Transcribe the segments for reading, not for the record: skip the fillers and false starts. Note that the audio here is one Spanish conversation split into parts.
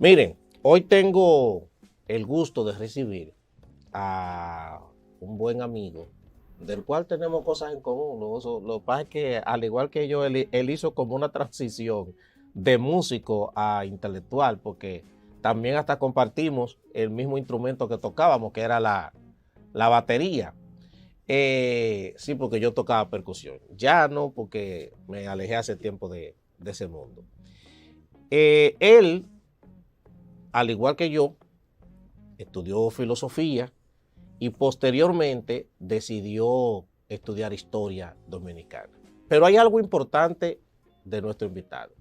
Miren, hoy tengo el gusto de recibir a un buen amigo, del cual tenemos cosas en común. Lo que pasa es que, al igual que yo, él hizo como una transición de músico a intelectual, porque también hasta compartimos el mismo instrumento que tocábamos, que era la batería. Sí, porque yo tocaba percusión. Ya no, porque me alejé hace tiempo de ese mundo. Él, al igual que yo, estudió filosofía y posteriormente decidió estudiar historia dominicana. Pero hay algo importante de nuestro invitado,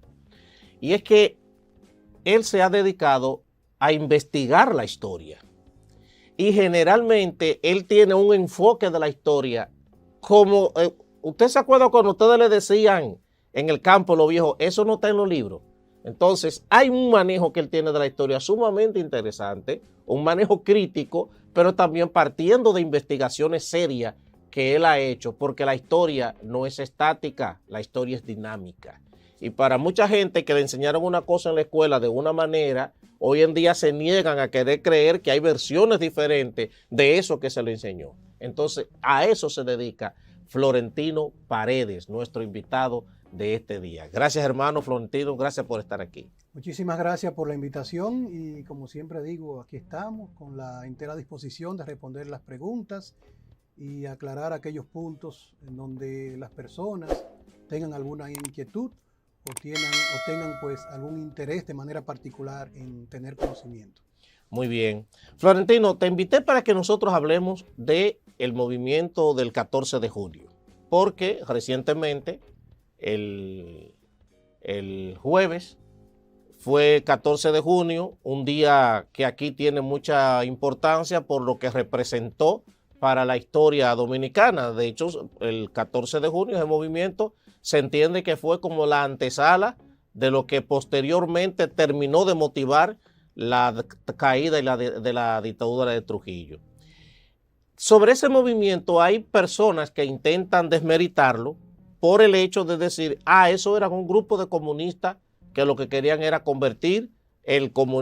y es que él se ha dedicado a investigar la historia, y generalmente él tiene un enfoque de la historia como, ¿usted se acuerda cuando ustedes le decían en el campo, los viejos, eso no está en los libros? Entonces, hay un manejo que él tiene de la historia sumamente interesante, un manejo crítico, pero también partiendo de investigaciones serias que él ha hecho, porque la historia no es estática, la historia es dinámica. Y para mucha gente que le enseñaron una cosa en la escuela de una manera, hoy en día se niegan a querer creer que hay versiones diferentes de eso que se le enseñó. Entonces, a eso se dedica Florentino Paredes, nuestro invitado de este día. Gracias, hermano Florentino, gracias por estar aquí. Muchísimas gracias por la invitación y, como siempre digo, aquí estamos con la entera disposición de responder las preguntas y aclarar aquellos puntos en donde las personas tengan alguna inquietud o tengan pues algún interés de manera particular en tener conocimiento. Muy bien. Florentino, te invité para que nosotros hablemos del movimiento del 14 de julio, porque recientemente, el jueves, fue 14 de junio, un día que aquí tiene mucha importancia por lo que representó para la historia dominicana. De hecho, el 14 de junio, ese movimiento se entiende que fue como la antesala de lo que posteriormente terminó de motivar la caída de la dictadura de Trujillo. Sobre ese movimiento hay personas que intentan desmeritarlo por el hecho de decir, eso era un grupo de comunistas que lo que querían era convertir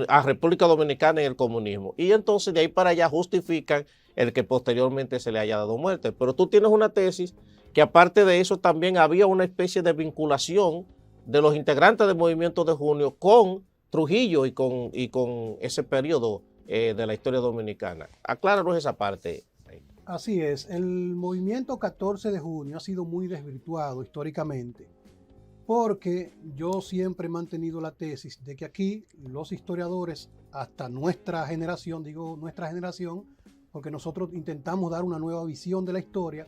a República Dominicana en el comunismo. Y entonces de ahí para allá justifican el que posteriormente se le haya dado muerte. Pero tú tienes una tesis que, aparte de eso, también había una especie de vinculación de los integrantes del movimiento de junio con Trujillo y con ese periodo de la historia dominicana. Acláranos esa parte. Así es, el movimiento 14 de junio ha sido muy desvirtuado históricamente, porque yo siempre he mantenido la tesis de que aquí los historiadores, hasta nuestra generación, digo nuestra generación, porque nosotros intentamos dar una nueva visión de la historia,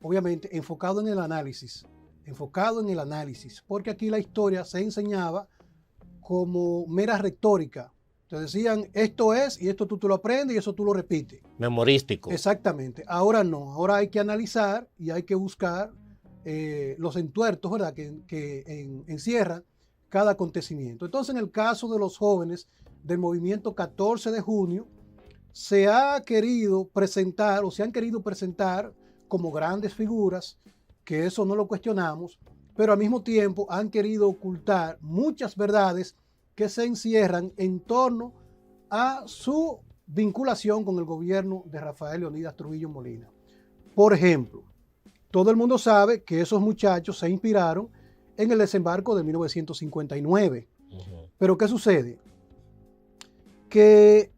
obviamente enfocado en el análisis, porque aquí la historia se enseñaba como mera retórica. Te decían, esto es, y esto tú te lo aprendes y eso tú lo repites. Memorístico. Exactamente. Ahora no, ahora hay que analizar y hay que buscar los entuertos, ¿verdad?, que encierran cada acontecimiento. Entonces, en el caso de los jóvenes del movimiento 14 de junio, se han querido presentar como grandes figuras, que eso no lo cuestionamos, pero al mismo tiempo han querido ocultar muchas verdades que se encierran en torno a su vinculación con el gobierno de Rafael Leonidas Trujillo Molina. Por ejemplo, todo el mundo sabe que esos muchachos se inspiraron en el desembarco de 1959. Pero ¿qué sucede? Que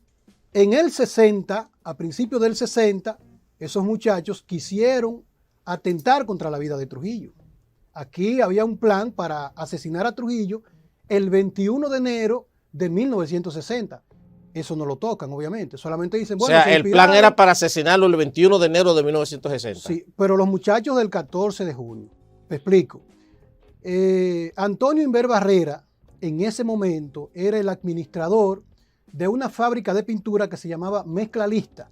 en el 60, a principios del 60, esos muchachos quisieron atentar contra la vida de Trujillo. Aquí había un plan para asesinar a Trujillo el 21 de enero de 1960. Eso no lo tocan, obviamente. Solamente dicen, bueno, o sea, el plan era para asesinarlo el 21 de enero de 1960. Sí, pero los muchachos del 14 de junio, te explico. Antonio Inver Barrera, en ese momento, era el administrador de una fábrica de pintura que se llamaba Mezcla Lista,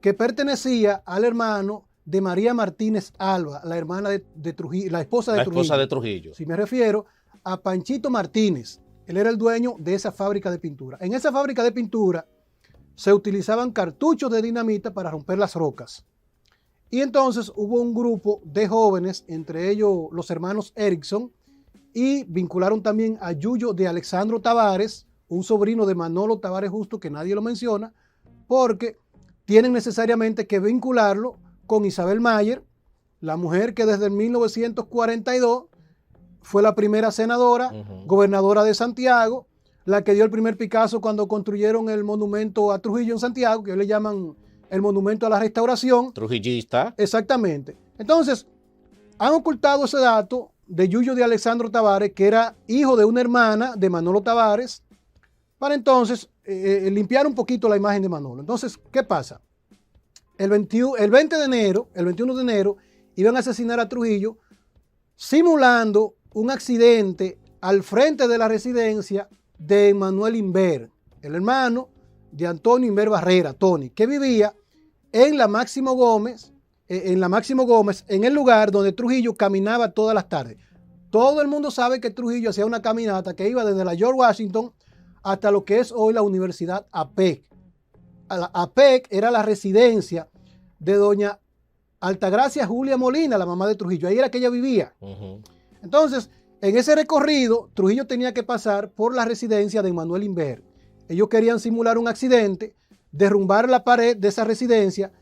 que pertenecía al hermano de María Martínez Alba, la hermana de Trujillo, la esposa de Trujillo. La esposa de Trujillo. Si me refiero a Panchito Martínez, él era el dueño de esa fábrica de pintura. En esa fábrica de pintura se utilizaban cartuchos de dinamita para romper las rocas. Y entonces hubo un grupo de jóvenes, entre ellos los hermanos Erickson, y vincularon también a Yuyo de Alexandro Tavares, un sobrino de Manolo Tavares Justo, que nadie lo menciona, porque tienen necesariamente que vincularlo con Isabel Mayer, la mujer que desde 1942 fue la primera senadora, gobernadora de Santiago, la que dio el primer Picasso cuando construyeron el monumento a Trujillo en Santiago, que ellos le llaman el monumento a la restauración. Trujillista. Exactamente. Entonces, han ocultado ese dato de Yuyo de Alexandro Tavares, que era hijo de una hermana de Manolo Tavares, para entonces limpiar un poquito la imagen de Manolo. Entonces, ¿qué pasa? El 21 de enero, iban a asesinar a Trujillo simulando un accidente al frente de la residencia de Manuel Inver, el hermano de Antonio Inver Barrera, Tony, que vivía en la Máximo Gómez, en el lugar donde Trujillo caminaba todas las tardes. Todo el mundo sabe que Trujillo hacía una caminata que iba desde la George Washington hasta lo que es hoy la Universidad APEC. APEC era la residencia de doña Altagracia Julia Molina, la mamá de Trujillo. Ahí era que ella vivía. Entonces, en ese recorrido, Trujillo tenía que pasar por la residencia de Manuel Inver. Ellos querían simular un accidente, derrumbar la pared de esa residencia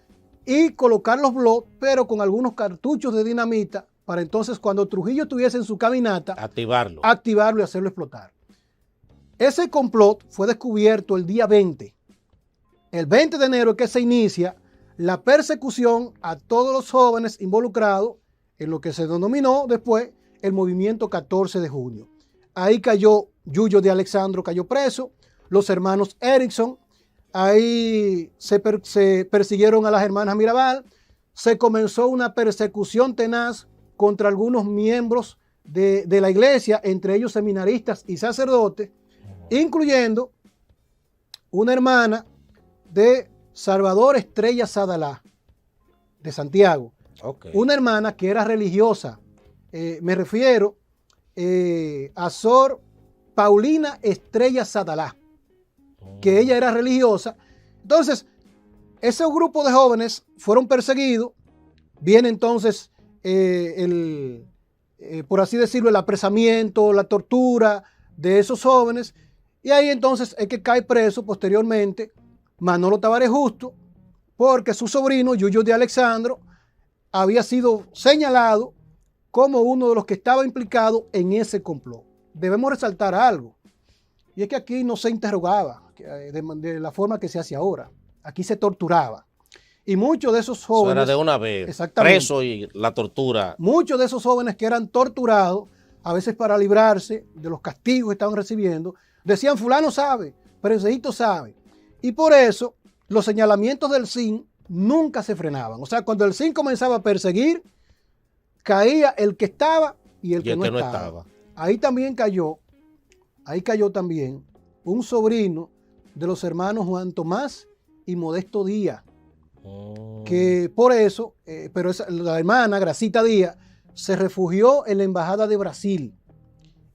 y colocar los bloques, pero con algunos cartuchos de dinamita, para entonces cuando Trujillo estuviese en su caminata, activarlo y hacerlo explotar. Ese complot fue descubierto el día 20. El 20 de enero es que se inicia la persecución a todos los jóvenes involucrados en lo que se denominó después el movimiento 14 de junio. Ahí cayó Yuyo de Alexandro, cayó preso, los hermanos Erickson, ahí se persiguieron a las hermanas Mirabal, se comenzó una persecución tenaz contra algunos miembros de la iglesia, entre ellos seminaristas y sacerdotes, incluyendo una hermana de Salvador Estrella Sadalá, de Santiago. Una hermana que era religiosa. Me refiero a Sor Paulina Estrella Sadalá, que ella era religiosa. Entonces, ese grupo de jóvenes fueron perseguidos. Viene entonces, por así decirlo, el apresamiento, la tortura de esos jóvenes. Y ahí entonces es que cae preso posteriormente Manolo Tavares Justo, porque su sobrino Yuyo de Alexandro había sido señalado como uno de los que estaba implicado en ese complot. Debemos resaltar algo, y es que aquí no se interrogaba de la forma que se hace ahora. Aquí se torturaba. Y muchos de esos jóvenes... Eso era de una vez, preso y la tortura. Muchos de esos jóvenes que eran torturados, a veces para librarse de los castigos que estaban recibiendo, decían, fulano sabe, Perencejito sabe. Y por eso los señalamientos del CIN nunca se frenaban. O sea, cuando el CIN comenzaba a perseguir, caía el que estaba y el que no estaba. Ahí cayó también un sobrino de los hermanos Juan Tomás y Modesto Díaz, que por eso, pero la hermana Gracita Díaz se refugió en la embajada de Brasil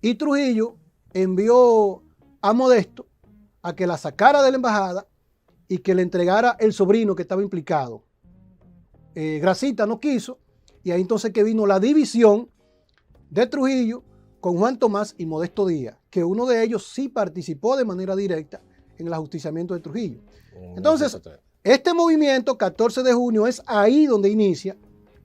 y Trujillo envió a Modesto a que la sacara de la embajada y que le entregara el sobrino que estaba implicado. Gracita no quiso, y ahí entonces que vino la división de Trujillo con Juan Tomás y Modesto Díaz, que uno de ellos sí participó de manera directa en el ajusticiamiento de Trujillo. Entonces, este movimiento 14 de junio es ahí donde inicia,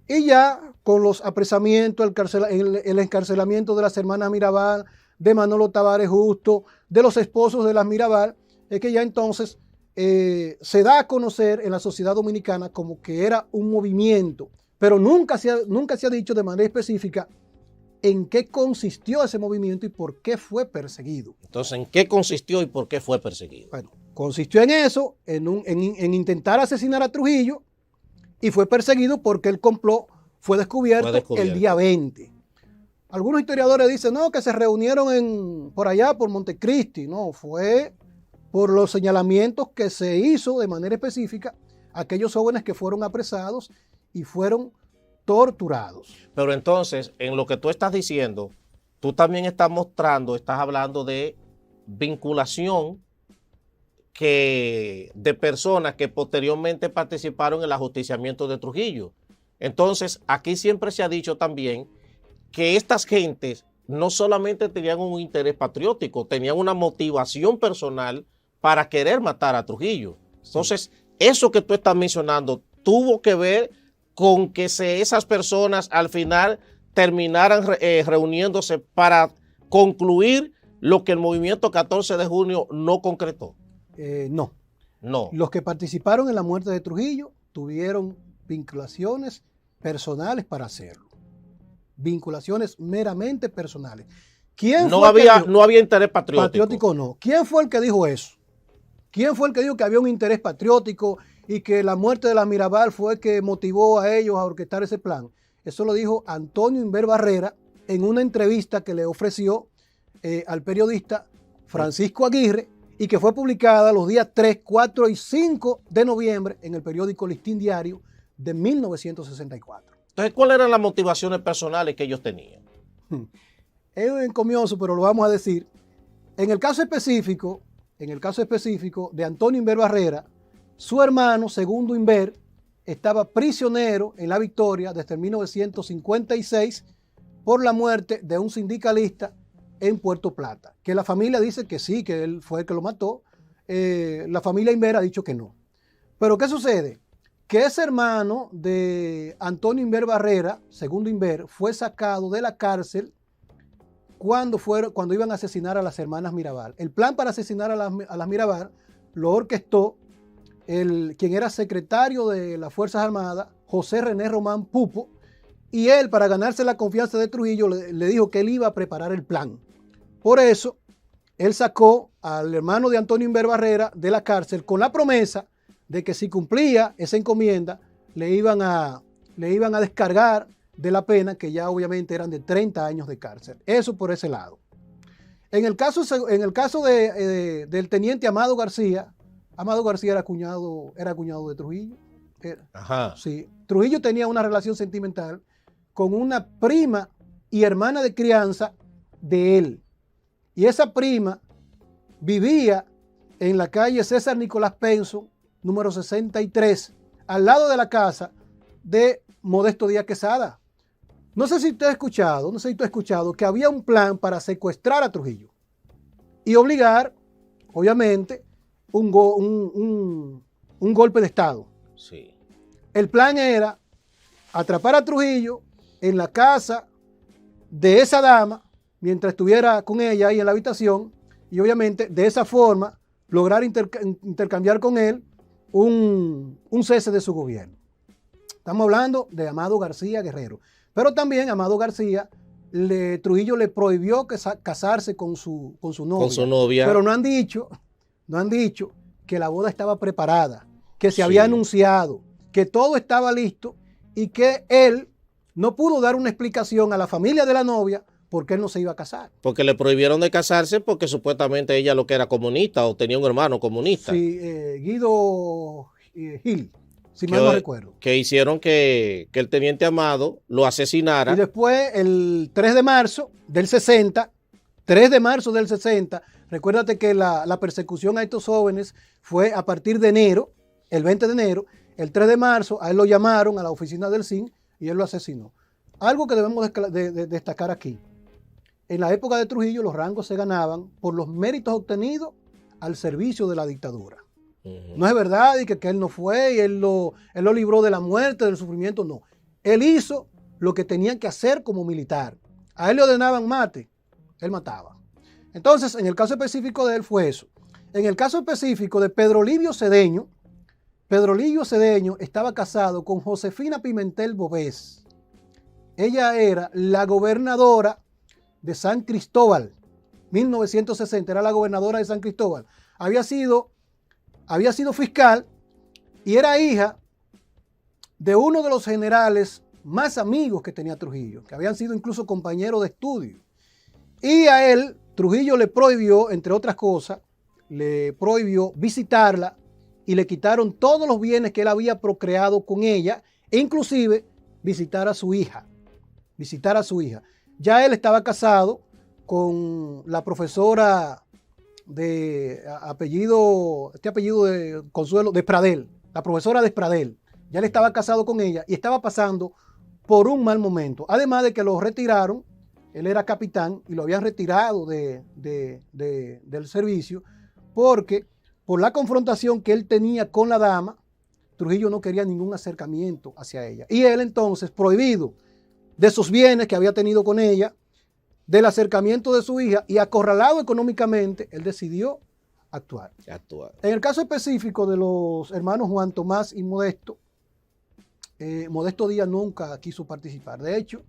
y ya con los apresamientos, el encarcelamiento de las hermanas Mirabal, de Manolo Tavares Justo, de los esposos de las Mirabal, es que ya entonces se da a conocer en la sociedad dominicana como que era un movimiento, pero nunca se ha dicho de manera específica en qué consistió ese movimiento y por qué fue perseguido. Entonces, ¿en qué consistió y por qué fue perseguido? Bueno, consistió en eso, en intentar asesinar a Trujillo, y fue perseguido porque el complot fue descubierto el día 20. Algunos historiadores dicen, no, que se reunieron por allá, por Montecristi. No, fue por los señalamientos que se hizo de manera específica a aquellos jóvenes que fueron apresados y fueron torturados. Pero entonces, en lo que tú estás diciendo, tú también estás hablando de vinculación de personas que posteriormente participaron en el ajusticiamiento de Trujillo. Entonces, aquí siempre se ha dicho también que estas gentes no solamente tenían un interés patriótico, tenían una motivación personal para querer matar a Trujillo. Entonces, eso que tú estás mencionando tuvo que ver con que esas personas al final terminaran reuniéndose para concluir lo que el movimiento 14 de junio no concretó. No. No. Los que participaron en la muerte de Trujillo tuvieron vinculaciones personales para hacerlo. Vinculaciones meramente personales. ¿Quién no, fue había, no había interés patriótico. Patriótico no. ¿Quién fue el que dijo eso? ¿Quién fue el que dijo que había un interés patriótico y que la muerte de la Mirabal fue que motivó a ellos a orquestar ese plan? Eso lo dijo Antonio Inver Barrera en una entrevista que le ofreció al periodista Francisco Aguirre y que fue publicada los días 3, 4 y 5 de noviembre en el periódico Listín Diario de 1964. Entonces, ¿cuáles eran las motivaciones personales que ellos tenían? Es encomioso, pero lo vamos a decir. En el caso específico de Antonio Inver Barrera, su hermano, Segundo Inver, estaba prisionero en La Victoria desde 1956 por la muerte de un sindicalista en Puerto Plata, que la familia dice que sí, que él fue el que lo mató. La familia Inver ha dicho que no. Pero ¿qué sucede? Que ese hermano de Antonio Inver Barrera, Segundo Inver, fue sacado de la cárcel cuando iban a asesinar a las hermanas Mirabal. El plan para asesinar a las Mirabal lo orquestó quien era secretario de las Fuerzas Armadas, José René Román Pupo, y él, para ganarse la confianza de Trujillo, le dijo que él iba a preparar el plan. Por eso, él sacó al hermano de Antonio Inver Barrera de la cárcel con la promesa de que si cumplía esa encomienda, le iban a descargar de la pena, que ya obviamente eran de 30 años de cárcel. Eso por ese lado. En el caso del teniente Amado García era cuñado de Trujillo. Ajá. Sí. Trujillo tenía una relación sentimental con una prima y hermana de crianza de él. Y esa prima vivía en la calle César Nicolás Penso, número 63, al lado de la casa de Modesto Díaz Quesada. No sé si tú has escuchado que había un plan para secuestrar a Trujillo y obligar, obviamente, un golpe de Estado. Sí. El plan era atrapar a Trujillo en la casa de esa dama mientras estuviera con ella ahí en la habitación y obviamente de esa forma lograr intercambiar con él un cese de su gobierno. Estamos hablando de Amado García Guerrero. Pero también Amado García, Trujillo le prohibió casarse con su novia. Con su novia. Pero no han dicho que la boda estaba preparada, que se había anunciado, que todo estaba listo y que él no pudo dar una explicación a la familia de la novia por qué él no se iba a casar. Porque le prohibieron de casarse porque supuestamente ella lo que era comunista o tenía un hermano comunista. Sí, Guido Gil. Si mal no recuerdo. Que hicieron que el teniente Amado lo asesinara. Y después, el 3 de marzo del 60, recuérdate que la persecución a estos jóvenes fue a partir de enero, el 20 de enero, el 3 de marzo, a él lo llamaron a la oficina del CIN y él lo asesinó. Algo que debemos destacar aquí. En la época de Trujillo, los rangos se ganaban por los méritos obtenidos al servicio de la dictadura. No es verdad y que él no fue y él lo libró de la muerte, del sufrimiento, no. Él hizo lo que tenía que hacer como militar. A él le ordenaban mate, él mataba. Entonces, en el caso específico de él fue eso. En el caso específico de Pedro Livio Cedeño estaba casado con Josefina Pimentel Bovés. Ella era la gobernadora de San Cristóbal, 1960, era la gobernadora de San Cristóbal. Había sido fiscal y era hija de uno de los generales más amigos que tenía Trujillo, que habían sido incluso compañeros de estudio. Y a él, Trujillo le prohibió, entre otras cosas, le prohibió visitarla y le quitaron todos los bienes que él había procreado con ella, e inclusive visitar a su hija. Ya él estaba casado con la profesora de apellido de Consuelo Despradel, la profesora Despradel. Ya él estaba casado con ella y estaba pasando por un mal momento. Además de que lo retiraron él era capitán y lo habían retirado del servicio porque por la confrontación que él tenía con la dama, Trujillo no quería ningún acercamiento hacia ella. Y él entonces, prohibido de sus bienes que había tenido con ella, del acercamiento de su hija y acorralado económicamente, él decidió actuar. En el caso específico de los hermanos Juan Tomás y Modesto, Modesto Díaz nunca quiso participar. De hecho,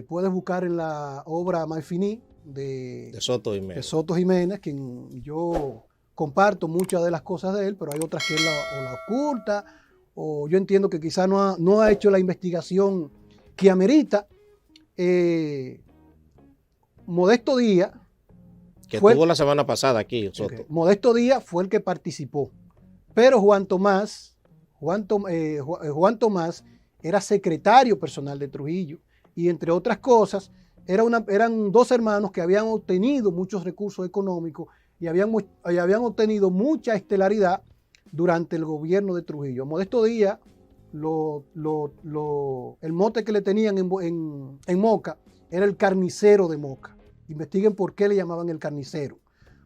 puedes buscar en la obra Malfiní de Soto Jiménez, quien yo comparto muchas de las cosas de él, pero hay otras que él la oculta, o yo entiendo que quizás no ha hecho la investigación que amerita. Modesto Díaz, que estuvo la semana pasada aquí, Soto. Okay. Modesto Díaz fue el que participó, pero Juan Tomás era secretario personal de Trujillo y entre otras cosas eran dos hermanos que habían obtenido muchos recursos económicos y habían obtenido mucha estelaridad durante el gobierno de Trujillo. Modesto Díaz, el mote que le tenían en Moca era el carnicero de Moca. Investiguen por qué le llamaban el carnicero.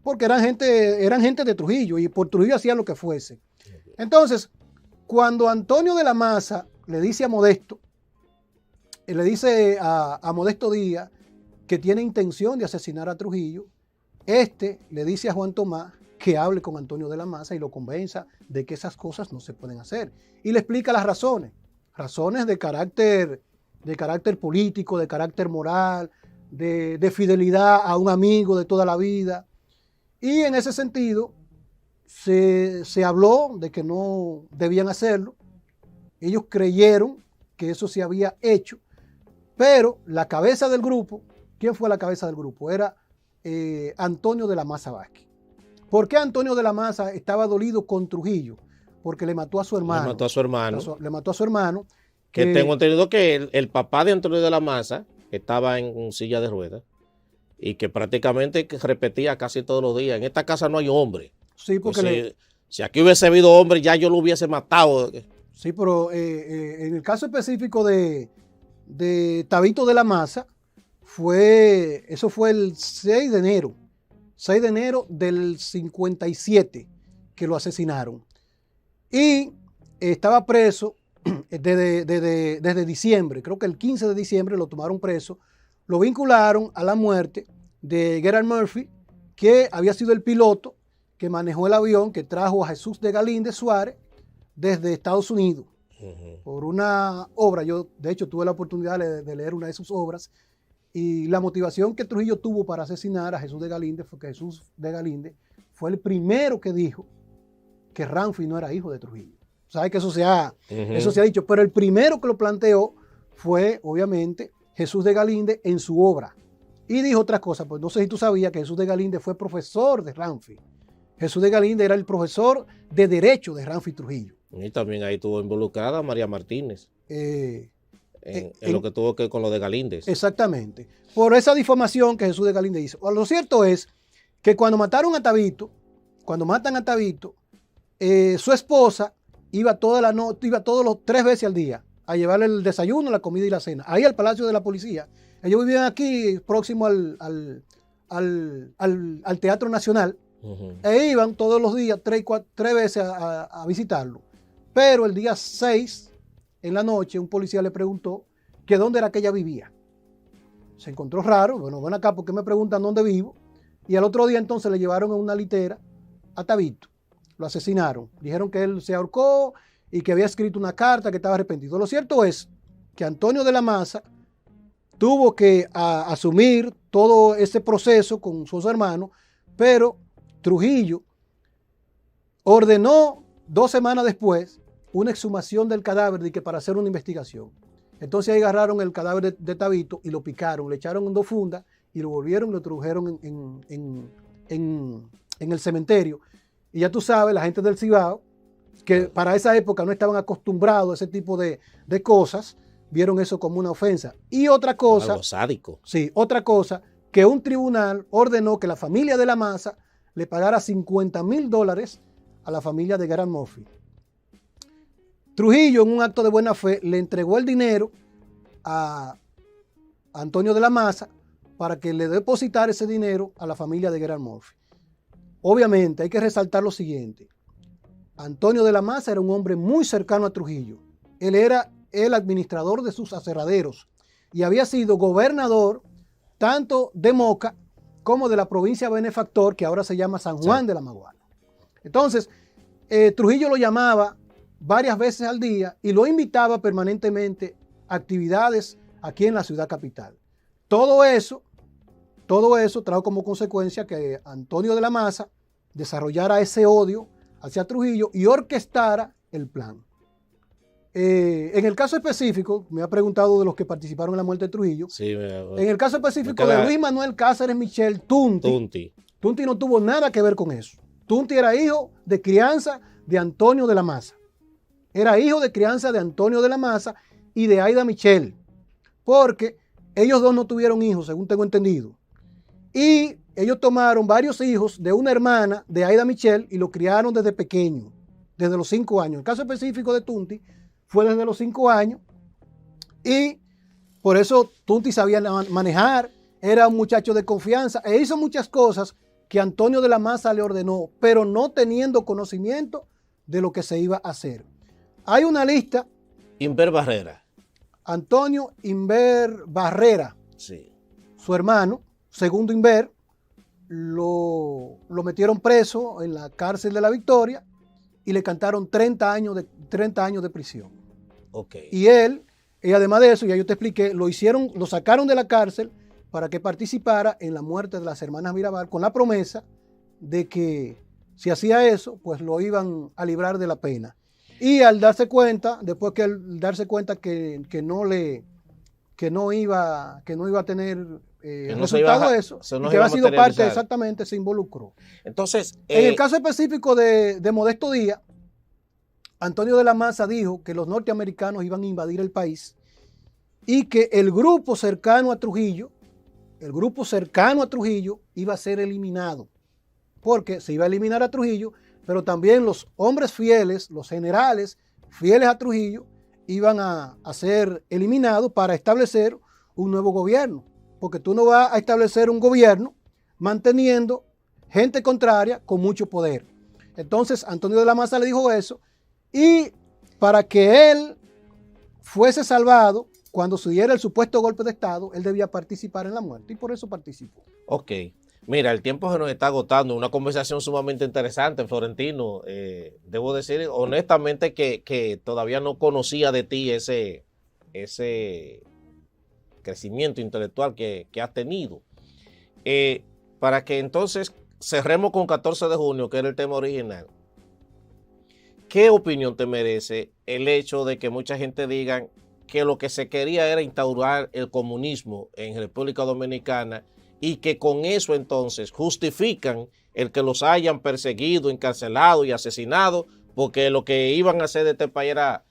Porque eran gente de Trujillo y por Trujillo hacían lo que fuese. Entonces, cuando Antonio de la Maza le dice a Modesto, le dice a Modesto Díaz que tiene intención de asesinar a Trujillo, le dice a Juan Tomás que hable con Antonio de la Maza y lo convenza de que esas cosas no se pueden hacer. Y le explica las razones de carácter político, de carácter moral, de fidelidad a un amigo de toda la vida. Y en ese sentido se habló de que no debían hacerlo. Ellos creyeron que eso se había hecho, pero la cabeza del grupo, ¿quién fue la cabeza del grupo? Era Antonio de la Maza Vázquez. ¿Por qué Antonio de la Maza estaba dolido con Trujillo? Porque le mató a su hermano. Le mató a su hermano. Que tengo entendido que el papá de Antonio de la Maza estaba en silla de ruedas y que prácticamente repetía casi todos los días: en esta casa no hay hombre. Sí, porque si aquí hubiese habido hombre, ya yo lo hubiese matado. Sí, pero en el caso específico de Tabito de la Maza, eso fue el 6 de enero del 57 que lo asesinaron. Y estaba preso desde diciembre, creo que el 15 de diciembre lo tomaron preso, lo vincularon a la muerte de Gerard Murphy, que había sido el piloto que manejó el avión que trajo a Jesús de Galíndez Suárez desde Estados Unidos, por una obra. Yo, de hecho, tuve la oportunidad de leer una de sus obras, y la motivación que Trujillo tuvo para asesinar a Jesús de Galíndez fue que Jesús de Galíndez fue el primero que dijo que Ramfi no era hijo de Trujillo. Sabes que eso se ha dicho, pero el primero que lo planteó fue, obviamente, Jesús de Galíndez en su obra. Y dijo otras cosas, pues no sé si tú sabías que Jesús de Galíndez fue profesor de Ramfi. Jesús de Galíndez era el profesor de Derecho de Ramfi Trujillo. Y también ahí estuvo involucrada María Martínez. En lo que tuvo que ver con lo de Galíndez. Exactamente. Por esa difamación que Jesús de Galíndez hizo. Lo cierto es que cuando matan a Tabito, su esposa iba todos los 3 veces al día a llevarle el desayuno, la comida y la cena, ahí al Palacio de la Policía. Ellos vivían aquí, próximo al Teatro Nacional, e iban todos los días 3 veces a visitarlo. Pero el día 6, en la noche, un policía le preguntó que dónde era que ella vivía. Se encontró raro. Bueno, ven acá, ¿por qué me preguntan dónde vivo? Y al otro día entonces le llevaron en una litera a Tabito. Lo asesinaron. Dijeron que él se ahorcó y que había escrito una carta, que estaba arrepentido. Lo cierto es que Antonio de la Maza tuvo que asumir todo ese proceso con sus hermanos, pero Trujillo ordenó 2 semanas después una exhumación del cadáver para hacer una investigación. Entonces ahí agarraron el cadáver de Tabito y lo picaron, le echaron en 2 fundas y lo volvieron y lo introdujeron en el cementerio. Y ya tú sabes, la gente del Cibao, que para esa época no estaban acostumbrados a ese tipo de cosas, vieron eso como una ofensa. Y otra cosa, algo sádico. Sí, otra cosa, que un tribunal ordenó que la familia de la Maza le pagara $50,000 a la familia de Gerard Murphy. Trujillo, en un acto de buena fe, le entregó el dinero a Antonio de la Maza para que le depositara ese dinero a la familia de Gerald Murphy. Obviamente hay que resaltar lo siguiente. Antonio de la Maza era un hombre muy cercano a Trujillo. Él era el administrador de sus aserraderos y había sido gobernador tanto de Moca como de la provincia benefactor, que ahora se llama San Juan de la Maguana. Entonces, Trujillo lo llamaba varias veces al día y lo invitaba permanentemente a actividades aquí en la ciudad capital. Todo eso trajo como consecuencia que Antonio de la Maza desarrollara ese odio hacia Trujillo y orquestara el plan. En el caso específico, me ha preguntado de los que participaron en la muerte de Trujillo. Sí, en el caso específico de Luis Manuel Cáceres Michel Tunti no tuvo nada que ver con eso. Tunti era hijo de crianza de Antonio de la Maza. Era hijo de crianza de Antonio de la Maza y de Aida Michel, porque ellos dos no tuvieron hijos, según tengo entendido. Y ellos tomaron varios hijos de una hermana de Aida Michel y lo criaron desde pequeño, desde los 5 años. El caso específico de Tunti fue desde los 5 años y por eso Tunti sabía manejar, era un muchacho de confianza e hizo muchas cosas que Antonio de la Maza le ordenó, pero no teniendo conocimiento de lo que se iba a hacer. Hay una lista. Inver Barrera. Antonio Inver Barrera, sí, su hermano, segundo Inver, lo metieron preso en la cárcel de la Victoria y le cantaron 30 años de prisión. Okay. Y él, además de eso, ya yo te expliqué, lo sacaron de la cárcel para que participara en la muerte de las hermanas Mirabal con la promesa de que si hacía eso, pues lo iban a librar de la pena. Y al darse cuenta, después que que no iba a tener resultado de eso, y que había sido parte, exactamente, se involucró. Entonces, en el caso específico de Modesto Díaz, Antonio de la Maza dijo que los norteamericanos iban a invadir el país y que el grupo cercano a Trujillo iba a ser eliminado, porque se iba a eliminar a Trujillo, pero también los hombres fieles, los generales fieles a Trujillo, iban a ser eliminados para establecer un nuevo gobierno, porque tú no vas a establecer un gobierno manteniendo gente contraria con mucho poder. Entonces Antonio de la Maza le dijo eso, y para que él fuese salvado, cuando se diera el supuesto golpe de Estado, él debía participar en la muerte, y por eso participó. Ok. Mira, el tiempo se nos está agotando. Una conversación sumamente interesante, Florentino. Debo decir honestamente que todavía no conocía de ti ese crecimiento intelectual que has tenido. Para que entonces cerremos con 14 de junio, que era el tema original. ¿Qué opinión te merece el hecho de que mucha gente diga que lo que se quería era instaurar el comunismo en República Dominicana y que con eso entonces justifican el que los hayan perseguido, encarcelado y asesinado, porque lo que iban a hacer de este país era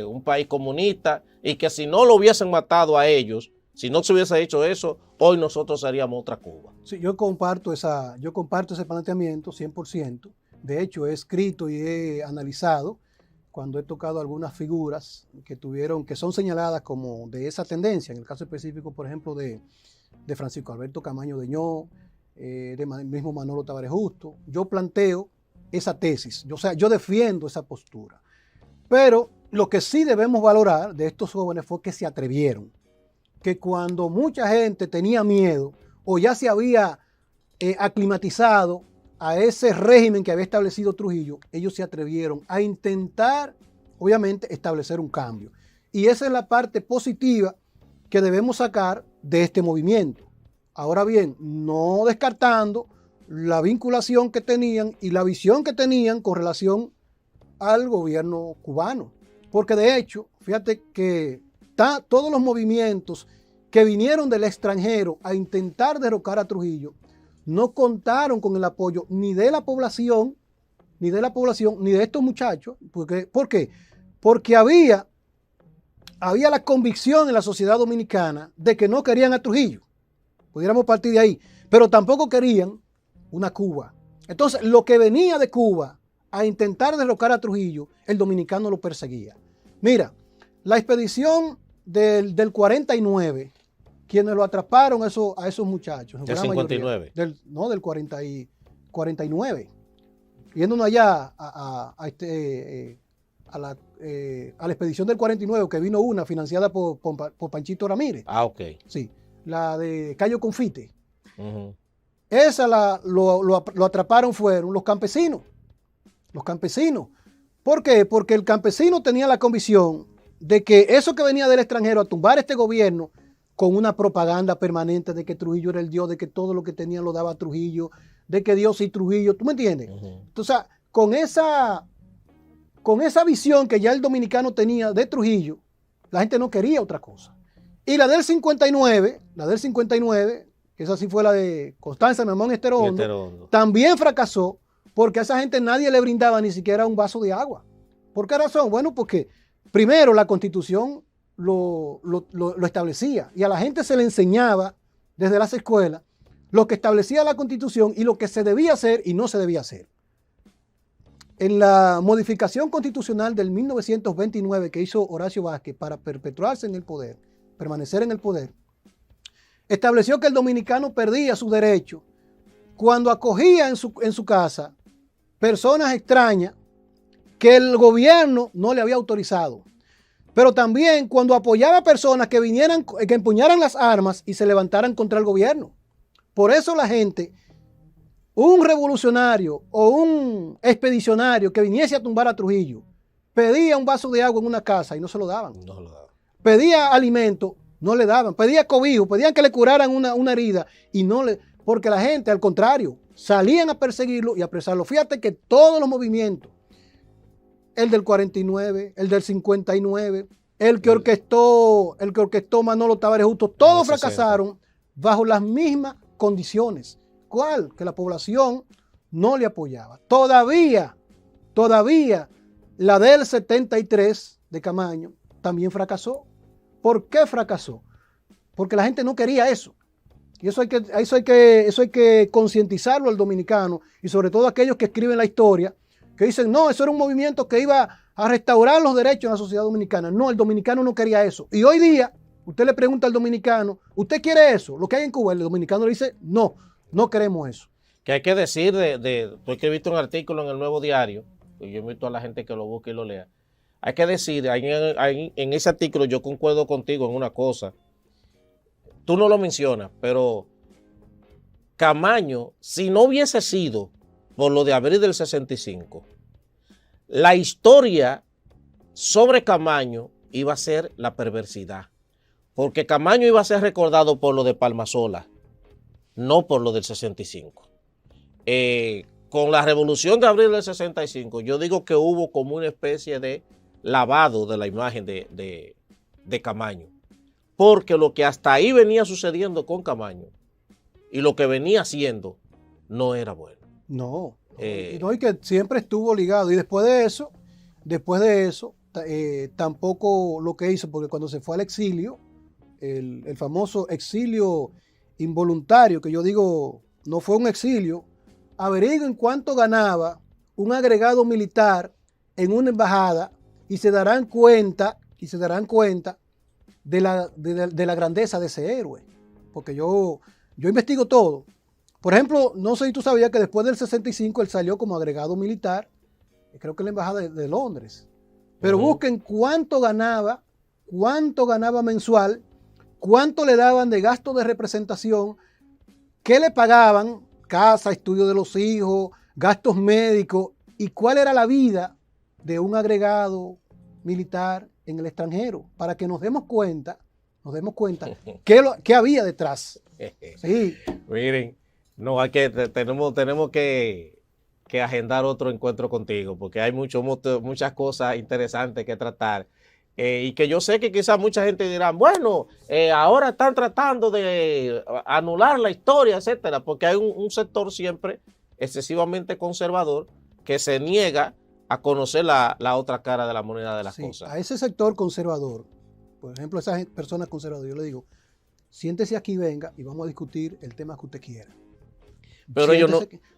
un país comunista, y que si no lo hubiesen matado a ellos, si no se hubiese hecho eso, hoy nosotros seríamos otra Cuba? Sí, yo comparto ese planteamiento 100%. De hecho, he escrito y he analizado cuando he tocado algunas figuras que son señaladas como de esa tendencia. En el caso específico, por ejemplo, de Francisco Alberto Camaño Deñó, de mismo Manolo Tavares Justo. Yo planteo esa tesis, yo defiendo esa postura. Pero lo que sí debemos valorar de estos jóvenes fue que se atrevieron, que cuando mucha gente tenía miedo o ya se había aclimatizado a ese régimen que había establecido Trujillo, ellos se atrevieron a intentar, obviamente, establecer un cambio. Y esa es la parte positiva que debemos sacar de este movimiento. Ahora bien, no descartando la vinculación que tenían y la visión que tenían con relación al gobierno cubano. Porque de hecho, fíjate que todos los movimientos que vinieron del extranjero a intentar derrocar a Trujillo no contaron con el apoyo ni de la población, ni de estos muchachos. ¿Por qué? Porque había la convicción en la sociedad dominicana de que no querían a Trujillo. Pudiéramos partir de ahí. Pero tampoco querían una Cuba. Entonces, lo que venía de Cuba a intentar derrocar a Trujillo, el dominicano lo perseguía. Mira, la expedición del 49 quienes lo atraparon a esos muchachos. Del 59. Del 49. Yéndonos allá a la expedición del 49, que vino una financiada por Panchito Ramírez. Ah, ok. Sí, la de Cayo Confite. Uh-huh. Esa lo atraparon fueron los campesinos. Los campesinos. ¿Por qué? Porque el campesino tenía la convicción de que eso que venía del extranjero a tumbar este gobierno con una propaganda permanente de que Trujillo era el Dios, de que todo lo que tenía lo daba Trujillo, de que Dios y Trujillo, ¿tú me entiendes? Uh-huh. Entonces, con esa visión que ya el dominicano tenía de Trujillo, la gente no quería otra cosa. Y la del 59, que esa sí fue la de Constanza Memón Esterondo, también fracasó porque a esa gente nadie le brindaba ni siquiera un vaso de agua. ¿Por qué razón? Bueno, porque primero la Constitución lo establecía y a la gente se le enseñaba desde las escuelas lo que establecía la Constitución y lo que se debía hacer y no se debía hacer. En la modificación constitucional del 1929 que hizo Horacio Vázquez para perpetuarse en el poder, permanecer en el poder, estableció que el dominicano perdía su derecho cuando acogía en su casa personas extrañas que el gobierno no le había autorizado. Pero también cuando apoyaba a personas que empuñaran las armas y se levantaran contra el gobierno. Por eso la gente, un revolucionario o un expedicionario que viniese a tumbar a Trujillo, pedía un vaso de agua en una casa y no se lo daban. No lo daban. Pedía alimento, no le daban. Pedía cobijo, pedían que le curaran una herida y no le... Porque la gente, al contrario, salían a perseguirlo y a apresarlo. Fíjate que todos los movimientos, el del 49, el del 59, el que orquestó Manolo Tavares Justo, todos fracasaron bajo las mismas condiciones. ¿Cuál? Que la población no le apoyaba. Todavía la del 73 de Camaño también fracasó. ¿Por qué fracasó? Porque la gente no quería eso. Y eso hay que concientizarlo al dominicano y sobre todo a aquellos que escriben la historia, que dicen, no, eso era un movimiento que iba a restaurar los derechos en la sociedad dominicana. No, el dominicano no quería eso. Y hoy día, usted le pregunta al dominicano, ¿usted quiere eso? Lo que hay en Cuba, el dominicano le dice, no, no queremos eso. Que hay que decir, tú escribiste un artículo en el Nuevo Diario, y yo invito a la gente que lo busque y lo lea. Hay que decir, en ese artículo yo concuerdo contigo en una cosa. Tú no lo mencionas, pero Camaño, si no hubiese sido por lo de abril del 65, la historia sobre Camaño iba a ser la perversidad. Porque Camaño iba a ser recordado por lo de Palmasola, no por lo del 65. Con la revolución de abril del 65, yo digo que hubo como una especie de lavado de la imagen de Camaño. Porque lo que hasta ahí venía sucediendo con Camaño y lo que venía haciendo no era bueno. No, y que siempre estuvo ligado. Y después de eso, tampoco lo que hizo, porque cuando se fue al exilio, el famoso exilio involuntario, que yo digo, no fue un exilio, averigüen cuánto ganaba un agregado militar en una embajada y se darán cuenta de la grandeza de ese héroe. Porque yo investigo todo. Por ejemplo, no sé si tú sabías que después del 65 él salió como agregado militar, creo que en la embajada de Londres. Pero busquen cuánto ganaba mensual, cuánto le daban de gasto de representación, qué le pagaban, casa, estudio de los hijos, gastos médicos, y cuál era la vida de un agregado militar en el extranjero, para que nos demos cuenta qué había detrás. Sí. Miren, no, tenemos que agendar otro encuentro contigo, porque hay muchas cosas interesantes que tratar. Y que yo sé que quizás mucha gente dirá, bueno, ahora están tratando de anular la historia, etcétera, porque hay un sector siempre excesivamente conservador que se niega a conocer la otra cara de la moneda de las cosas. A ese sector conservador, por ejemplo, a esas personas conservadoras, yo le digo, siéntese aquí, venga, y vamos a discutir el tema que usted quiera.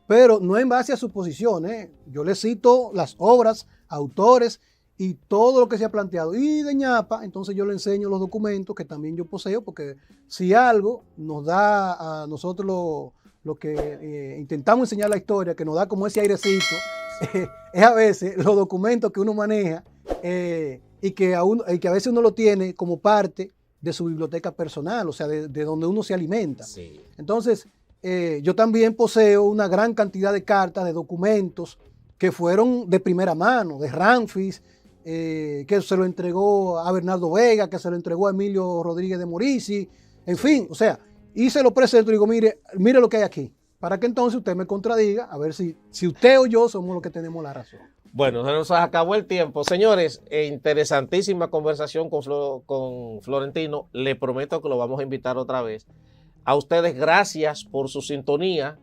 Pero no en base a su posición, Yo le cito las obras, autores y todo lo que se ha planteado. Y de ñapa, entonces yo le enseño los documentos que también yo poseo, porque si algo nos da a nosotros lo que intentamos enseñar la historia, que nos da como ese airecito, es a veces los documentos que uno maneja y que a veces uno lo tiene como parte de su biblioteca personal, o sea, de donde uno se alimenta. Sí. Entonces, yo también poseo una gran cantidad de cartas, de documentos que fueron de primera mano, de Ramfis, que se lo entregó a Bernardo Vega, que se lo entregó a Emilio Rodríguez de Morici, en fin, o sea, y se lo presento y digo, mire lo que hay aquí, para que entonces usted me contradiga, a ver si usted o yo somos los que tenemos la razón. Bueno, se nos acabó el tiempo. Señores, interesantísima conversación con Florentino. Le prometo que lo vamos a invitar otra vez. A ustedes, gracias por su sintonía.